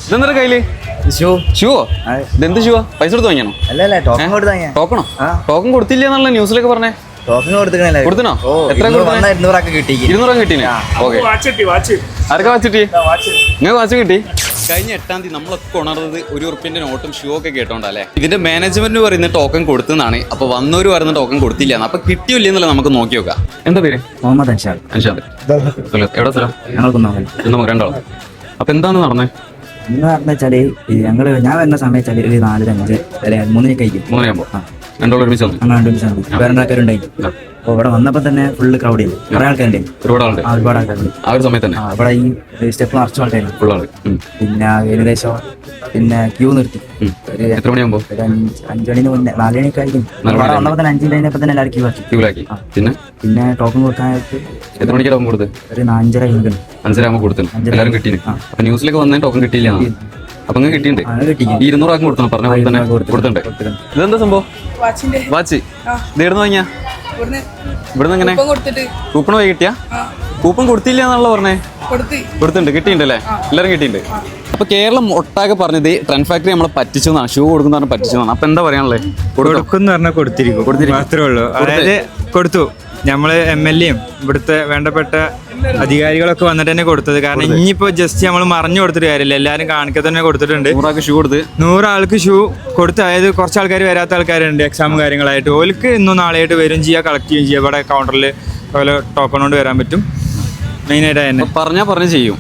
ഇതെന്താ കയ്യില്? ഷൂവോ? ഇതെന്ത് ഷൂവാ? പൈസ കൊടുത്ത് വാങ്ങിയാണോ? ടോക്കണോ? ടോക്കൺ കൊടുത്തില്ല എന്നുള്ള ന്യൂസിലൊക്കെ പറഞ്ഞേ. കൊടുത്തിനോ? എത്ര 200 കിട്ടീനെ? ഓക്കെ. ആർക്കാ വാച്ച് കിട്ടി? നിങ്ങൾക്ക് വാച്ച് കിട്ടി? കഴിഞ്ഞ 8-ാം തീയതി നമ്മളൊക്കെ ഉണർന്നത് ₹1 നോട്ടും ഷൂ ഒക്കെ കേട്ടോണ്ടല്ലേ. ഇതിന്റെ മാനേജ്മെന്റ് പറയുന്ന ടോക്കൺ കൊടുത്തെന്നാണ്. അപ്പൊ വന്നവര് പറയുന്ന ടോക്കൺ കൊടുത്തില്ല. അപ്പൊ കിട്ടിയില്ല എന്നല്ല നമുക്ക് നോക്കി നോക്കാം. എന്താ പേര്? മുഹമ്മദ് അൻഷാദ്. എവിടെ സ്ഥലം? രണ്ടാളും. അപ്പൊ എന്താണ് നടന്നേ? എന്ന് പറഞ്ഞാല് ഞാൻ വരുന്ന സമയത്ത് ഒരു 4-5 അല്ലെ 3 കഴിക്കും. 3 രണ്ടോളം ഒരുമിച്ച് വേറെ ആൾക്കാരുണ്ടായി. അപ്പൊ ഇവിടെ വന്നപ്പോ തന്നെ ഫുള്ള് ക്രൗഡ് ചെയ്തു. കുറെ ആൾക്കാരുണ്ട്, ഒരുപാട് ആൾക്കാരുണ്ട്. ആ ഒരു സമയത്ത് തന്നെ ഇവിടെ ഈ സ്റ്റെപ്പ് നിറച്ച ആൾക്കാരുണ്ട്. പിന്നെ ഏകദേശം ക്യൂ നിർത്തി. എത്ര മണിയാകുമ്പോ? 5 മണിന് മുന്നേ 4 മണിയൊക്കെ ആയിരിക്കും. വന്നപ്പോ തന്നെ 5 കഴിഞ്ഞപ്പോ തന്നെ എല്ലാവരും ക്യൂ ആക്കി. പിന്നെ ടോക്കൺ കൊടുക്കാനായിട്ട് എത്ര മണിക്ക് ടോക്കൺ കൊടുത്ത്? ഒരു 5:30 5:30 കൊടുത്തു. എല്ലാവരും കിട്ടിയില്ല. അപ്പൊ ന്യൂസിലൊക്കെ വന്നേ ടോക്കൺ കിട്ടിയില്ല. അപ്പൊ നിങ്ങൾ കിട്ടിയിട്ടുണ്ട്. 200 കൊടുക്കണം പറഞ്ഞ പോലെ തന്നെ കൊടുത്തിട്ടുണ്ട്. ഇതെന്താ സംഭവം? വാച്ച്. ഇത് എവിടുന്ന് വാങ്ങിയാ? ഇവിടുന്ന് എങ്ങനെ കൂപ്പൺ പോയി കിട്ടിയാ? കൂപ്പൺ കൊടുത്തില്ല എന്നുള്ള പറഞ്ഞേ? കൊടുത്തിട്ടുണ്ട്. കിട്ടിയിട്ടുണ്ടല്ലേ? എല്ലാവരും കിട്ടിയിട്ടുണ്ട്. അപ്പൊ കേരളം ഒട്ടാകെ പറഞ്ഞത് ട്രെൻഡ് ഫാക്ടറി നമ്മളെ പറ്റിച്ചു എന്നാണ്. ഷൂ കൊടുക്കുന്ന പറ്റിച്ചതാണ്. അപ്പൊ എന്താ പറയാനുള്ളത്? കൊടുക്കുന്ന പറഞ്ഞാൽ കൊടുത്തിരിക്കും മാത്രമേ ഉള്ളൂ. അതായത് കൊടുത്തു. നമ്മള് MLA യും ഇവിടുത്തെ വേണ്ടപ്പെട്ട അധികാരികളൊക്കെ വന്നിട്ട് തന്നെ കൊടുത്തത്. കാരണം ഇനിയിപ്പോ ജസ്റ്റ് നമ്മൾ മറിഞ്ഞു കൊടുത്തിട്ട് കാര്യമില്ല. എല്ലാവരും കാണിക്കാൻ തന്നെ കൊടുത്തിട്ടുണ്ട്. 100 ആൾക്ക് ഷൂ കൊടുത്ത്. അതായത് കുറച്ച് ആൾക്കാർ വരാത്ത ആൾക്കാരുണ്ട് എക്സാം കാര്യങ്ങളായിട്ട്. ഓർക്ക് ഇന്നും നാളെയായിട്ട് വരും ചെയ്യുക, കളക്ട് ചെയ്യുകയും ചെയ്യുക. ഇവിടെ കൗണ്ടറിൽ അതുപോലെ ടോക്കൺ കൊണ്ട് വരാൻ പറ്റും. മെയിനായിട്ട് തന്നെ പറഞ്ഞാൽ ചെയ്യും.